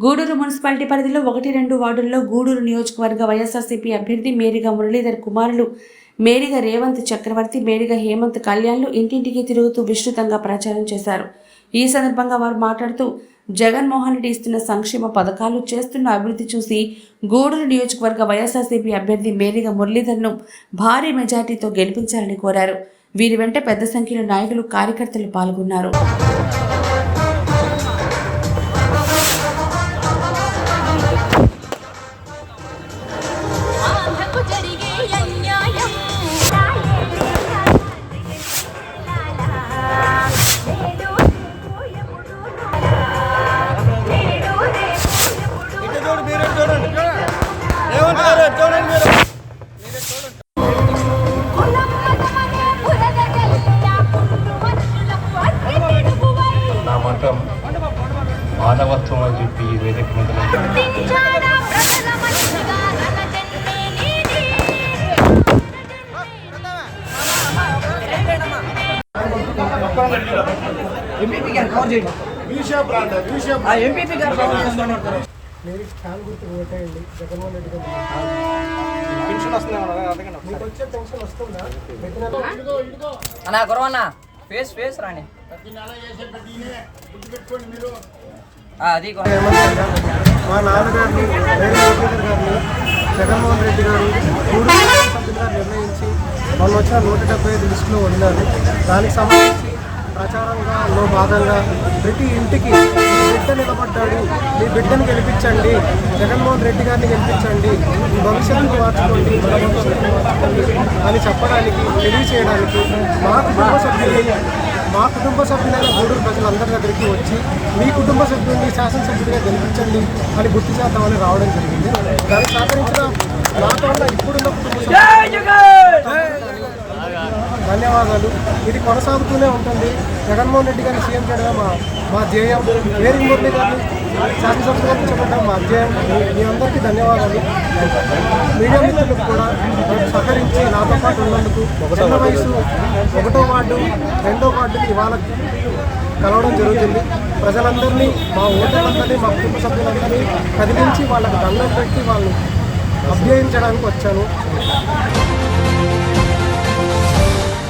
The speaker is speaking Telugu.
గూడూరు మున్సిపాలిటీ పరిధిలో 1-2 వార్డుల్లో గూడూరు నియోజకవర్గ వైఎస్ఆర్సీపీ అభ్యర్థి మేరిగా మురళీధర్ కుమారులు మేరిగా రేవంత్ చక్రవర్తి, మేరిగా హేమంత్ కళ్యాణ్లు ఇంటింటికి తిరుగుతూ విస్తృతంగా ప్రచారం చేశారు. ఈ సందర్భంగా వారు మాట్లాడుతూ జగన్మోహన్ రెడ్డి ఇస్తున్న సంక్షేమ పథకాలు, చేస్తున్న అభివృద్ధి చూసి గూడూరు నియోజకవర్గ వైఎస్ఆర్సీపీ అభ్యర్థి మేరిగా మురళీధర్ను భారీ మెజార్టీతో గెలిపించాలని కోరారు. వీరి వెంట పెద్ద సంఖ్యలో నాయకులు, కార్యకర్తలు పాల్గొన్నారు. నా మతం మానవత్వం అని చెప్పి ఈ వేదిక మీద ఫ్యాన్ గుర్తు ఓటేయండి. జగన్మోహన్ రెడ్డి గారు పెన్షన్ వస్తుందా? అన్నా గురవన్నా ఫేస్ రాని అది మా నాన్నగారిని గారిని జగన్మోహన్ రెడ్డి గారు సభ్యులుగా నిర్ణయించి మొన్న వచ్చిన 175 లిస్టులో ఉన్నారు. దానికి సంబంధించి ప్రచారంలో భాగంగా ప్రతి ఇంటికి మీ బిడ్డ నిలబడ్డాడు, మీ బిడ్డను గెలిపించండి, జగన్మోహన్ రెడ్డి గారిని గెలిపించండి, మీ భవిష్యత్తును మార్చుకోండి, మన భవిష్యత్తును మార్చుకోండి అని చెప్పడానికి, తెలియచేయడానికి మా కుటుంబ సభ్యులైన గూడూరు ప్రజలందరి దగ్గరికి వచ్చి మీ కుటుంబ సభ్యుల్ని శాసనసభ్యుడిగా గెలిపించండి అని గుర్తు చేద్దామని రావడం జరిగింది. దానికి సహకరించిన నాతో ఇప్పుడున్న కుటుంబ ధన్యవాదాలు. ఇది కొనసాగుతూనే ఉంటుంది. జగన్మోహన్ రెడ్డి గారిని సీఎం చేయడం మా ధ్యేయం. మేరీ మురళి గారిని శాసనసభ్యులుగా కూర్చోబెట్టడం మా ధ్యేయం. మీ అందరికీ ధన్యవాదాలు. మీడియా మిత్రులకు కూడా సహకరించి నాతో పాటు ఉన్నందుకు, చిన్న వయసు 1వ వార్డు 2వ వార్డుకి ఇవాళ కలవడం జరుగుతుంది. ప్రజలందరినీ, మా ఓటర్లందరినీ, మా కుటుంబ సభ్యులందరినీ కదిలించి వాళ్ళకి దండం పెట్టి వాళ్ళు అభ్యయించడానికి వచ్చాను.